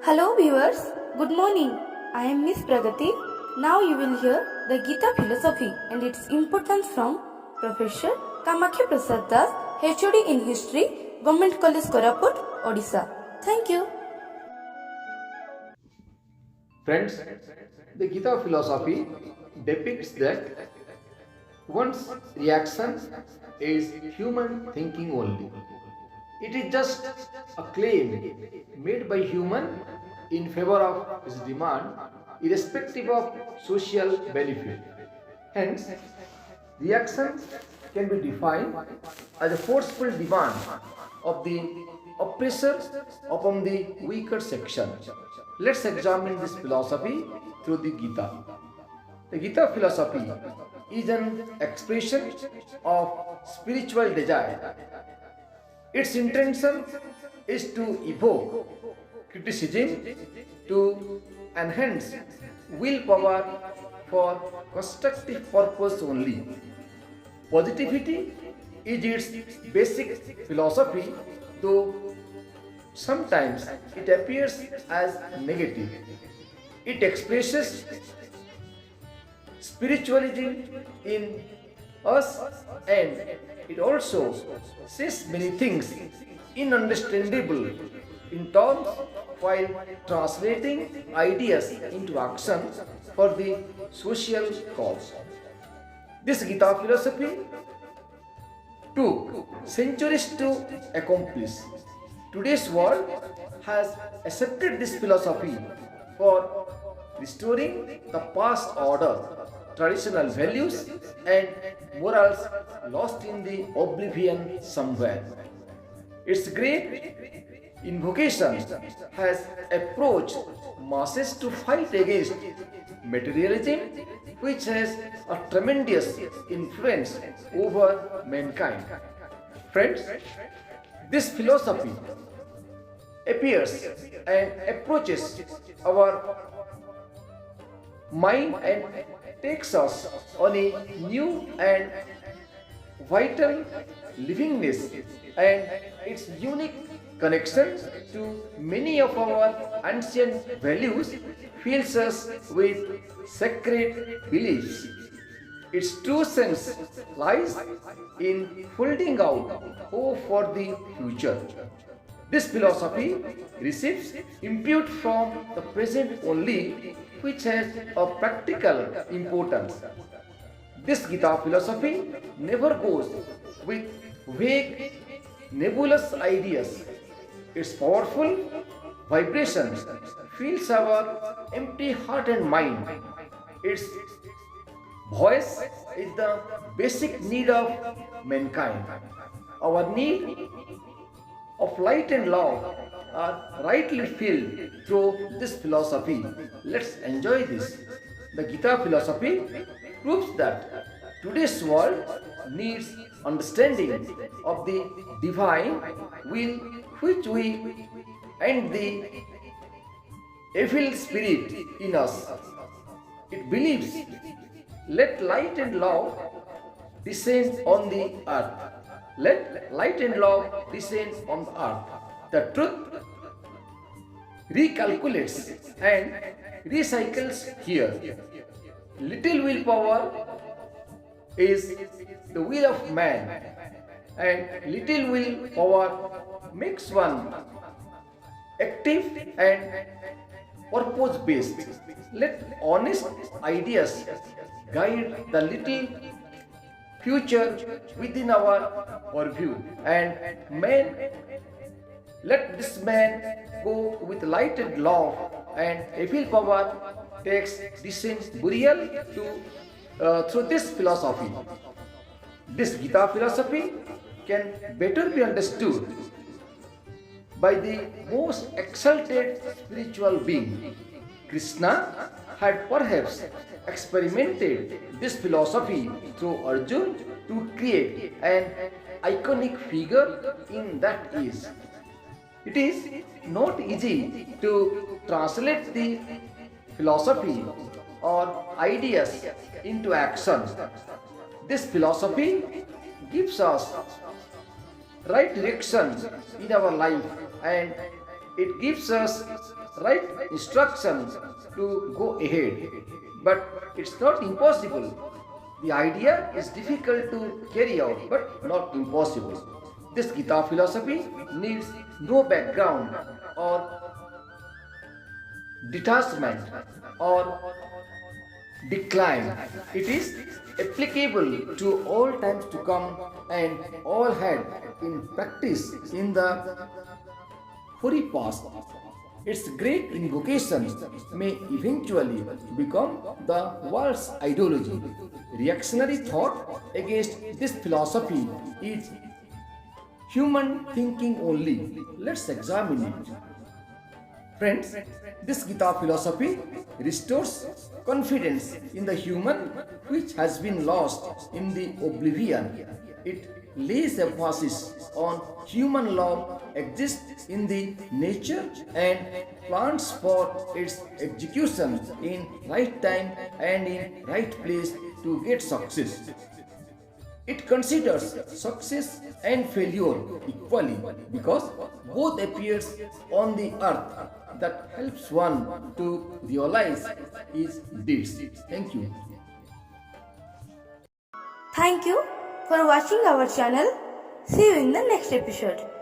Hello viewers, good morning. I am Miss Pragati. Now you will hear the Gita philosophy and its importance from Professor Kamakhya Prasad Das, HOD in History, Government College Koraput, Odisha. Thank you. Friends, the Gita philosophy depicts that one's reaction is human thinking only. It is just a claim made by human in favor of his demand, irrespective of social benefit. Hence, reaction can be defined as a forceful demand of the oppressor upon the weaker section. Let's examine this philosophy through the Gita. The Gita philosophy is an expression of spiritual desire. Its intention is to evoke criticism, to enhance willpower for constructive purpose only. Positivity is its basic philosophy, though sometimes it appears as negative. It expresses spiritualism in us, and it also says many things inunderstandable in terms while translating ideas into action for the social cause. This Gita philosophy took centuries to accomplish. Today's world has accepted this philosophy for restoring the past order, traditional values, and morals lost in the oblivion somewhere. Its great invocation has approached masses to fight against materialism, which has a tremendous influence over mankind. Friends, this philosophy appears and approaches our mind and takes us on a new and vital livingness, and its unique connection to many of our ancient values fills us with sacred beliefs. Its true sense lies in holding out hope for the future. This philosophy receives input from the present only, which has a practical importance. This Gita philosophy never goes with vague, nebulous ideas. Its powerful vibrations fills our empty heart and mind. Its voice is the basic need of mankind. Our need of light and love are rightly filled through this philosophy. Let's enjoy this. The Gita philosophy proves that today's world needs understanding of the divine will, which we and the evil spirit in us. It believes, let light and love descend on the earth. Let light and love descend on the earth. The truth recalculates and recycles here. Little willpower is the will of man, and little willpower makes one active and purpose based. Let honest ideas guide the little future within our purview, and man, let this man go with light and love, and evil power takes distant burial through this philosophy. This Gita philosophy can better be understood by the most exalted spiritual being. Krishna had perhaps experimented this philosophy through Arjun to create an iconic figure in that age. It is not easy to translate the philosophy or ideas into action. This philosophy gives us right direction in our life and It gives us right instructions to go ahead. But it's not impossible. The idea is difficult to carry out, but not impossible. This Gita philosophy needs no background or detachment or decline. It is applicable to all times to come and all had in practice in the hoary past. Its great invocations may eventually become the world's ideology. Reactionary thought against this philosophy is human thinking only. Let's examine it. Friends, this Gita philosophy restores confidence in the human which has been lost in the oblivion. It lays emphasis on human law exists in the nature and plans for its execution in right time and in right place to get success. It considers success and failure equally because both appears on the earth that helps one to realize his deeds. Thank you. Thank you for watching our channel. See you in the next episode.